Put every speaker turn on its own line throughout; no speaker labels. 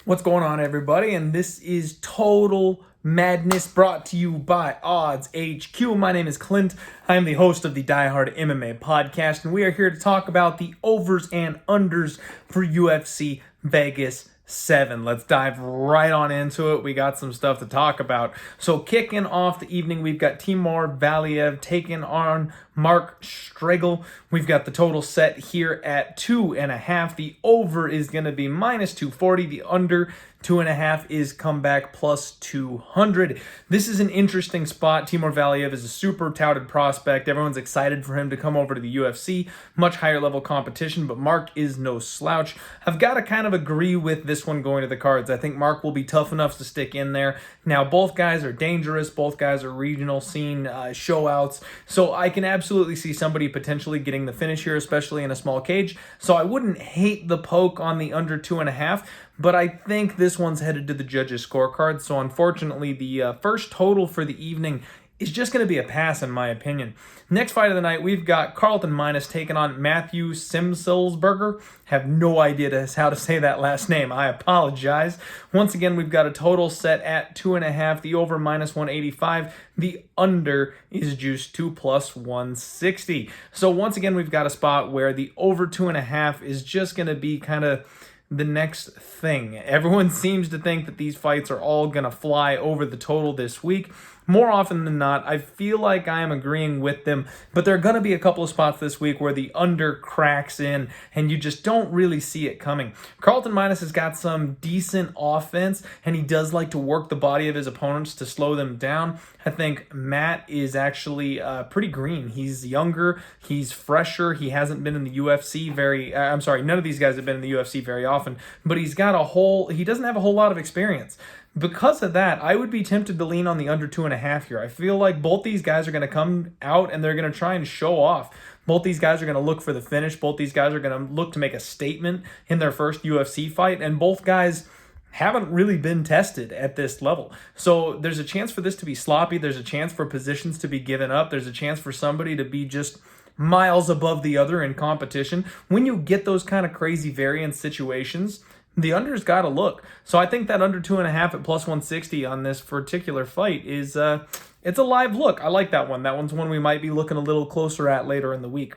What's going on, everybody? And this is Total Madness brought to you by Odds HQ. My name is Clint. I am the host of the Die Hard MMA podcast, and we are here to talk about the overs and unders for UFC Vegas 7. Let's dive right on into it. We got some stuff to talk about. So kicking off the evening, we've got Timor Valiev taking on Mark Striegl. We've got the total set here at 2.5. The over is going to be minus 240. The under 2.5 is comeback plus 200. This is an interesting spot. Timor Valiev is a super touted prospect. Everyone's excited for him to come over to the UFC. Much higher level competition, but Mark is no slouch. I've got to kind of agree with this one going to the cards. I think Mark will be tough enough to stick in there. Now, both guys are dangerous. Both guys are regional scene showouts. So I can absolutely see somebody potentially getting the finish here, especially in a small cage. So I wouldn't hate the poke on the under 2.5. But I think this one's headed to the judges' scorecard. So unfortunately, the first total for the evening is just going to be a pass, in my opinion. Next fight of the night, we've got Carlton Minus taking on Matthew Simselsberger. Have no idea how to say that last name. I apologize. Once again, we've got a total set at 2.5. The over minus 185. The under is juiced to plus 160. So once again, we've got a spot where the over 2.5 is just going to be kind of the next thing. Everyone seems to think that these fights are all going to fly over the total this week. More often than not, I feel like I am agreeing with them, but there are going to be a couple of spots this week where the under cracks in and you just don't really see it coming. Carlton Minus has got some decent offense, and he does like to work the body of his opponents to slow them down. I think Matt is actually pretty green. He's younger, he's fresher, he hasn't been in the UFC none of these guys have been in the UFC very often, but he doesn't have a whole lot of experience. Because of that, I would be tempted to lean on the under 2.5 here. I feel like both these guys are going to come out and they're going to try and show off. Both these guys are going to look for the finish. Both these guys are going to look to make a statement in their first UFC fight. And both guys haven't really been tested at this level. So there's a chance for this to be sloppy. There's a chance for positions to be given up. There's a chance for somebody to be just miles above the other in competition. When you get those kind of crazy variance situations, the under's got to look. So I think that under 2.5 at plus 160 on this particular fight is it's a live look. I like that one. That one's one we might be looking a little closer at later in the week.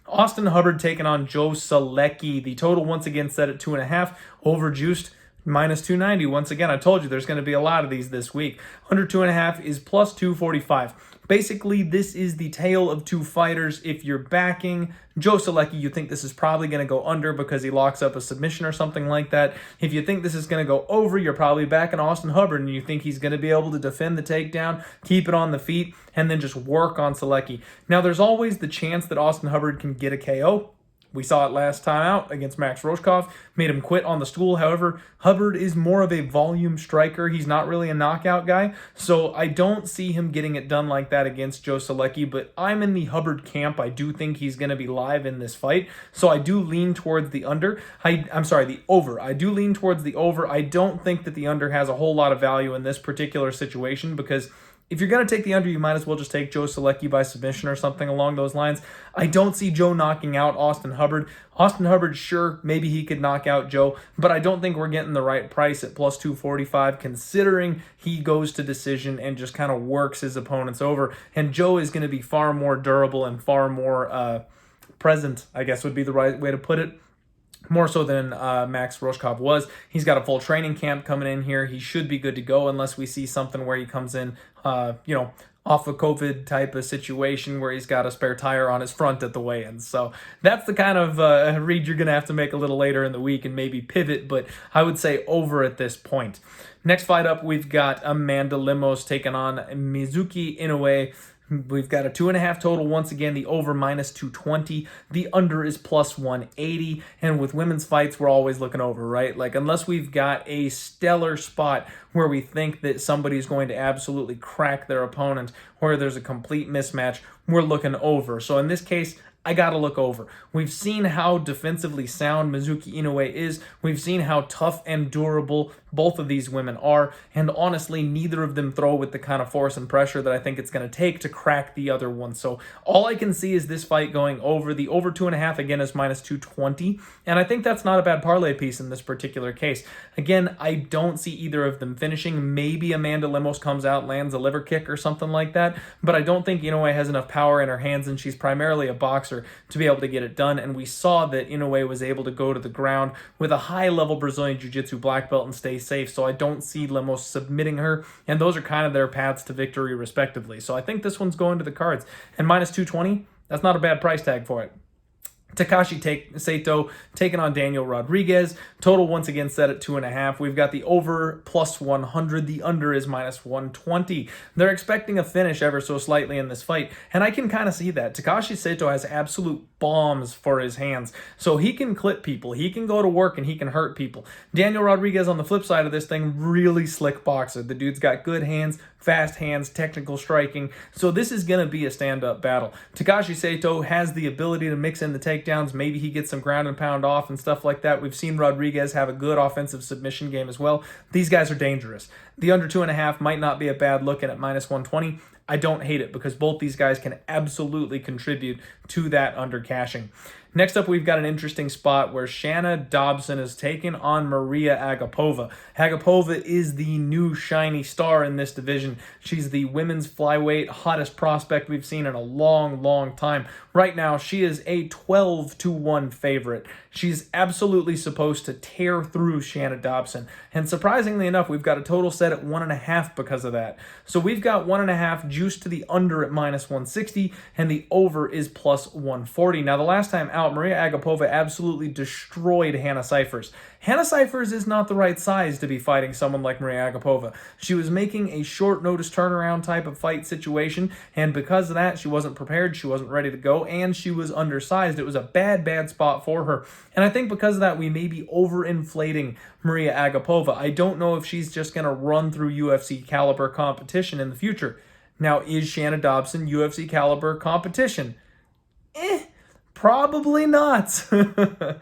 Austin Hubbard taking on Joe Solecki. The total once again set at 2.5, overjuiced minus 290. Once again, I told you there's going to be a lot of these this week. Under 2.5 is plus 245. Basically, this is the tale of two fighters. If you're backing Joe Solecki, you think this is probably going to go under because he locks up a submission or something like that. If you think this is going to go over, you're probably backing Austin Hubbard, and you think he's going to be able to defend the takedown, keep it on the feet, and then just work on Solecki. Now, there's always the chance that Austin Hubbard can get a KO. We saw it last time out against Max Roshkov, made him quit on the stool. However, Hubbard is more of a volume striker. He's not really a knockout guy, so I don't see him getting it done like that against Joe Solecki, but I'm in the Hubbard camp. I do think he's going to be live in this fight, so I do lean towards the the over. I do lean towards the over. I don't think that the under has a whole lot of value in this particular situation because if you're going to take the under, you might as well just take Joe Solecki by submission or something along those lines. I don't see Joe knocking out Austin Hubbard. Austin Hubbard, sure, maybe he could knock out Joe, but I don't think we're getting the right price at plus 245 considering he goes to decision and just kind of works his opponents over. And Joe is going to be far more durable and far more present, I guess would be the right way to put it. More so than Max Roshkov was. He's got a full training camp coming in here. He should be good to go unless we see something where he comes in, off a COVID type of situation where he's got a spare tire on his front at the weigh-ins. So that's the kind of read you're going to have to make a little later in the week and maybe pivot, but I would say over at this point. Next fight up, we've got Amanda Lemos taking on Mizuki Inoue. We've got a 2.5 total. Once again, the over minus 220. The under is plus 180. And with women's fights, we're always looking over, right? Like, unless we've got a stellar spot where we think that somebody's going to absolutely crack their opponent, where there's a complete mismatch, we're looking over. So in this case, I gotta look over. We've seen how defensively sound Mizuki Inoue is. We've seen how tough and durable both of these women are, and honestly, neither of them throw with the kind of force and pressure that I think it's going to take to crack the other one. So all I can see is this fight going over. The over 2.5 again is -220, and I think that's not a bad parlay piece in this particular case. Again, I don't see either of them finishing. Maybe Amanda Lemos comes out, lands a liver kick or something like that, but I don't think Inoue has enough power in her hands, and she's primarily a boxer to be able to get it done. And we saw that Inoue was able to go to the ground with a high-level Brazilian Jiu-Jitsu black belt and stay safe, so I don't see Lemos submitting her, and those are kind of their paths to victory respectively. So I think this one's going to the cards, and -220, that's not a bad price tag for it. Takashi Sato taking on Daniel Rodríguez. Total once again set at 2.5. We've got the over +100. The under is -120. They're expecting a finish ever so slightly in this fight, and I can kind of see that. Takashi Sato has absolute bombs for his hands, so he can clip people, he can go to work, and he can hurt people. Daniel Rodríguez on the flip side of this thing, really slick boxer. The dude's got good hands, fast hands, technical striking, so this is going to be a stand-up battle. Takashi Sato has the ability to mix in the takedowns. Maybe he gets some ground and pound off and stuff like that. We've seen Rodríguez have a good offensive submission game as well. These guys are dangerous. The under 2.5 might not be a bad look, and at -120, I don't hate it because both these guys can absolutely contribute to that under cashing. Next up, we've got an interesting spot where Shana Dobson is taking on Mariya Agapova. Agapova is the new shiny star in this division. She's the women's flyweight hottest prospect we've seen in a long, long time. Right now, she is a 12-1 favorite. She's absolutely supposed to tear through Shana Dobson. And surprisingly enough, we've got a total set at 1.5 because of that. So we've got 1.5 juiced to the under at -160, and the over is +140. Now, the last time out, Mariya Agapova absolutely destroyed Hannah Cifers. Hannah Cifers is not the right size to be fighting someone like Mariya Agapova. She was making a short notice turnaround type of fight situation, and because of that, she wasn't prepared, she wasn't ready to go, and she was undersized. It was a bad spot for her. And I think because of that, we may be overinflating Mariya Agapova. I don't know if she's just going to run through UFC caliber competition in the future. Now, is Shana Dobson UFC caliber competition? Probably not. The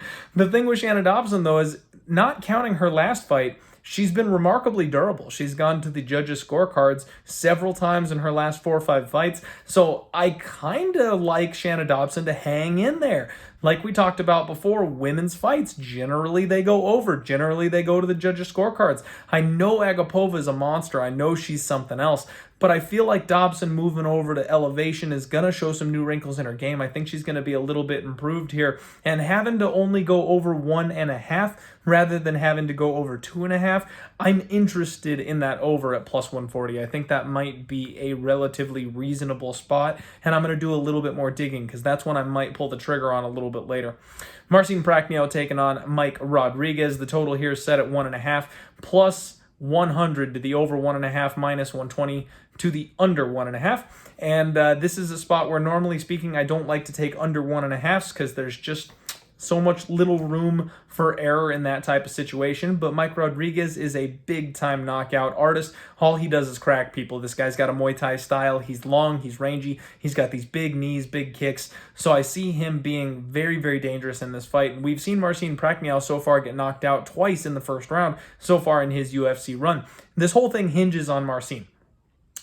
thing with Shana Dobson, though, is not counting her last fight, she's been remarkably durable. She's gone to the judges' scorecards several times in her last 4 or 5 fights. So I kind of like Shana Dobson to hang in there. Like we talked about before, women's fights, generally they go over. Generally they go to the judges' scorecards. I know Agapova is a monster. I know she's something else. But I feel like Dobson moving over to elevation is going to show some new wrinkles in her game. I think she's going to be a little bit improved here. And having to only go over 1.5 rather than having to go over 2.5, I'm interested in that over at +140. I think that might be a relatively reasonable spot. And I'm going to do a little bit more digging because that's when I might pull the trigger on a little bit later. Marcin Prachnio taking on Mike Rodríguez. The total here is set at 1.5 +100 to the over 1.5 -120 to the under 1.5. And this is a spot where normally speaking, I don't like to take under 1.5s because there's just so much little room for error in that type of situation. But Mike Rodríguez is a big-time knockout artist. All he does is crack people. This guy's got a Muay Thai style. He's long, he's rangy, he's got these big knees, big kicks. So I see him being very, very dangerous in this fight. And we've seen Marcin Prachnio so far get knocked out twice in the first round so far in his UFC run. This whole thing hinges on Marcin.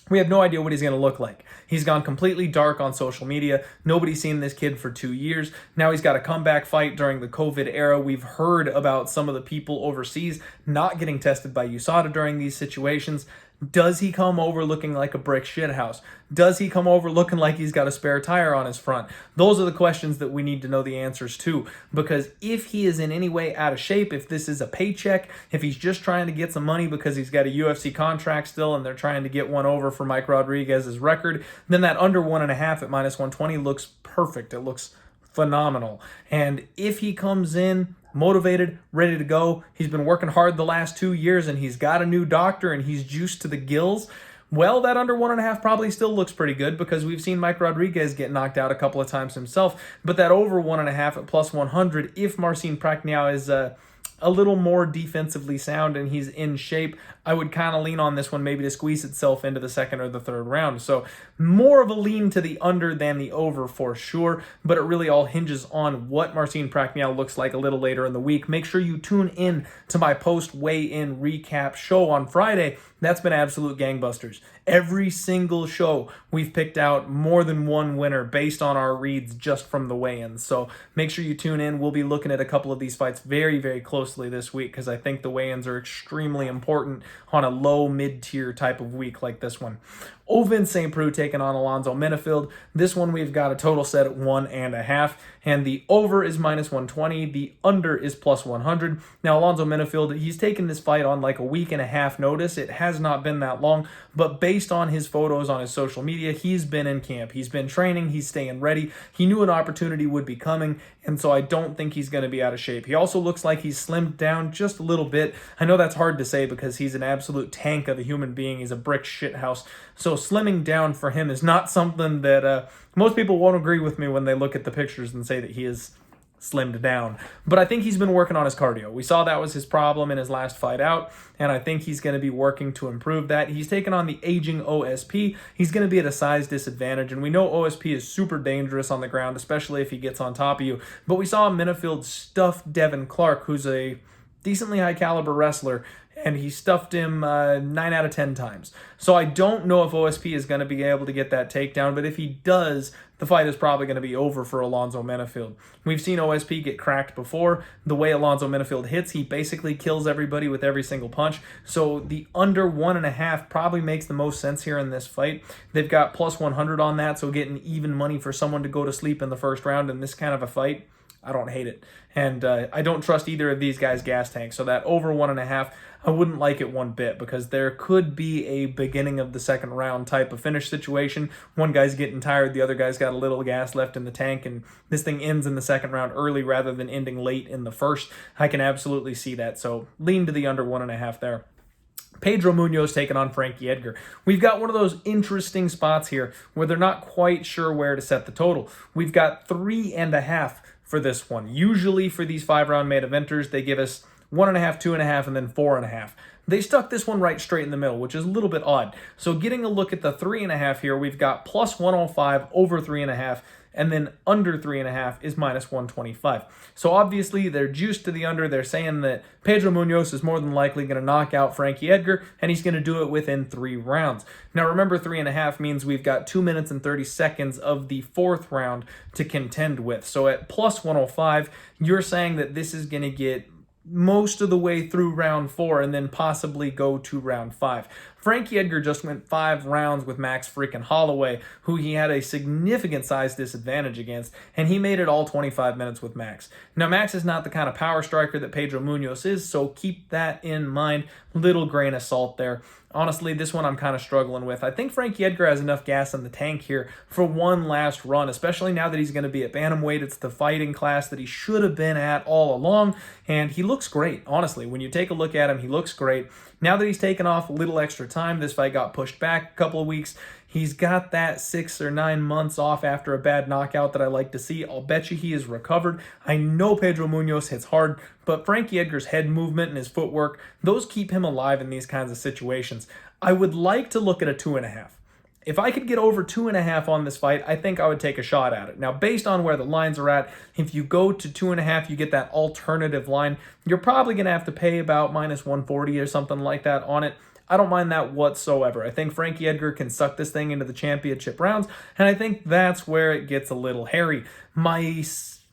We have no idea what he's going to look like. He's gone completely dark on social media. Nobody's seen this kid for 2 years. Now he's got a comeback fight during the COVID era. We've heard about some of the people overseas not getting tested by USADA during these situations. Does he come over looking like a brick shithouse? Does he come over looking like he's got a spare tire on his front? Those are the questions that we need to know the answers to, because if he is in any way out of shape, if this is a paycheck, if he's just trying to get some money because he's got a UFC contract still and they're trying to get one over for Mike Rodríguez's record, then that under 1.5 at -120 looks perfect. It looks phenomenal. And if he comes in motivated, ready to go, he's been working hard the last 2 years and he's got a new doctor and he's juiced to the gills, well, that under 1.5 probably still looks pretty good because we've seen Mike Rodríguez get knocked out a couple of times himself. But that over 1.5 at +100, if Marcin Prachnio is a little more defensively sound and he's in shape, I would kind of lean on this one maybe to squeeze itself into the second or the third round. So more of a lean to the under than the over for sure, but it really all hinges on what Marcin Prachnio looks like a little later in the week. Make sure you tune in to my post weigh-in recap show on Friday. That's been absolute gangbusters. Every single show, we've picked out more than one winner based on our reads just from the weigh-ins. So make sure you tune in. We'll be looking at a couple of these fights very, very closely this week because I think the weigh-ins are extremely important on a low, mid-tier type of week like this one. Ovince Preux taking on Alonzo Menifield. This one we've got a total set at 1.5, and the over is -120. The under is +100. Now Alonzo Menifield, he's taken this fight on like a week and a half notice. It has not been that long, but based on his photos on his social media, he's been in camp. He's been training. He's staying ready. He knew an opportunity would be coming, and so I don't think he's going to be out of shape. He also looks like he's slimmed down just a little bit. I know that's hard to say because he's an absolute tank of a human being. He's a brick shithouse. So slimming down for him is not something that most people won't agree with me when they look at the pictures and say that he is slimmed down. But I think he's been working on his cardio. We saw that was his problem in his last fight out, and I think he's going to be working to improve that. He's taken on the aging OSP. He's going to be at a size disadvantage, and we know OSP is super dangerous on the ground, especially if he gets on top of you. But we saw Menifield stuff Devin Clark, who's a decently high caliber wrestler, and he stuffed him 9 out of 10 times. So I don't know if OSP is going to be able to get that takedown, but if he does, the fight is probably going to be over for Alonzo Menifield. We've seen OSP get cracked before. The way Alonzo Menifield hits, he basically kills everybody with every single punch. So the under 1.5 probably makes the most sense here in this fight. They've got +100 on that, so getting even money for someone to go to sleep in the first round in this kind of a fight, I don't hate it. And I don't trust either of these guys' gas tanks. So that over 1.5, I wouldn't like it one bit because there could be a beginning of the second round type of finish situation. One guy's getting tired, the other guy's got a little gas left in the tank, and this thing ends in the second round early rather than ending late in the first. I can absolutely see that. So lean to the under 1.5 there. Pedro Munhoz taking on Frankie Edgar. We've got one of those interesting spots here where they're not quite sure where to set the total. We've got 3.5 for this one. Usually for these 5-round main eventers, they give us 1.5, 2.5, and then 4.5. They stuck this one right straight in the middle, which is a little bit odd. So getting a look at the 3.5 here, we've got +105 over 3.5, and then under 3.5 is -125. So obviously they're juiced to the under. They're saying that Pedro Munhoz is more than likely going to knock out Frankie Edgar, and he's going to do it within 3 rounds. Now remember, 3.5 means we've got 2 minutes and 30 seconds of the 4th round to contend with. So at +105, you're saying that this is going to get most of the way through round 4 and then possibly go to round 5. Frankie Edgar just went 5 rounds with Max freaking Holloway, who he had a significant size disadvantage against, and he made it all 25 minutes with Max. Now, Max is not the kind of power striker that Pedro Munhoz is, so keep that in mind. Little grain of salt there. Honestly, this one I'm kind of struggling with. I think Frankie Edgar has enough gas in the tank here for one last run, especially now that he's going to be at bantamweight. It's the fighting class that he should have been at all along, and he looks great. Honestly, when you take a look at him, he looks great. Now that he's taken off a little extra time, this fight got pushed back a couple of weeks. He's got that 6 or 9 months off after a bad knockout that I like to see. I'll bet you he is recovered. I know Pedro Munhoz hits hard, but Frankie Edgar's head movement and his footwork, those keep him alive in these kinds of situations. I would like to look at a 2.5. If I could get over 2.5 on this fight, I think I would take a shot at it. Now, based on where the lines are at, if you go to 2.5, you get that alternative line. You're probably going to have to pay about -140 or something like that on it. I don't mind that whatsoever. I think Frankie Edgar can suck this thing into the championship rounds, and I think that's where it gets a little hairy. My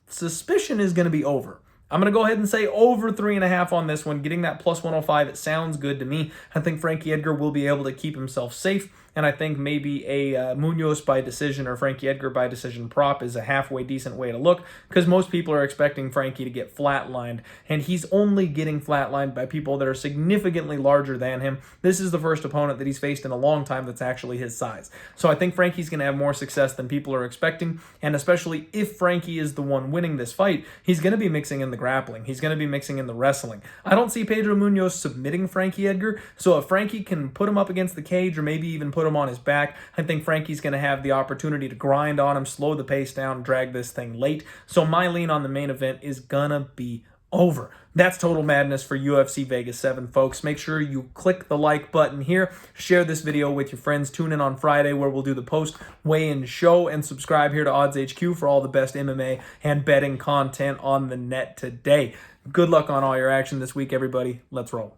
suspicion is going to be over. I'm going to go ahead and say over 3.5 on this one. Getting that +105, it sounds good to me. I think Frankie Edgar will be able to keep himself safe, and I think maybe a Munhoz by decision or Frankie Edgar by decision prop is a halfway decent way to look, because most people are expecting Frankie to get flatlined, and he's only getting flatlined by people that are significantly larger than him. This is the first opponent that he's faced in a long time that's actually his size. So I think Frankie's going to have more success than people are expecting, and especially if Frankie is the one winning this fight, he's going to be mixing in the grappling. He's going to be mixing in the wrestling. I don't see Pedro Munhoz submitting Frankie Edgar, so if Frankie can put him up against the cage or maybe even put him on his back, I think Frankie's going to have the opportunity to grind on him, slow the pace down, drag this thing late. So my lean on the main event is going to be over. That's total madness for UFC Vegas 7, folks. Make sure you click the like button here, share this video with your friends, tune in on Friday where we'll do the post-weigh-in show, and subscribe here to Odds HQ for all the best MMA and betting content on the net today. Good luck on all your action this week, everybody. Let's roll.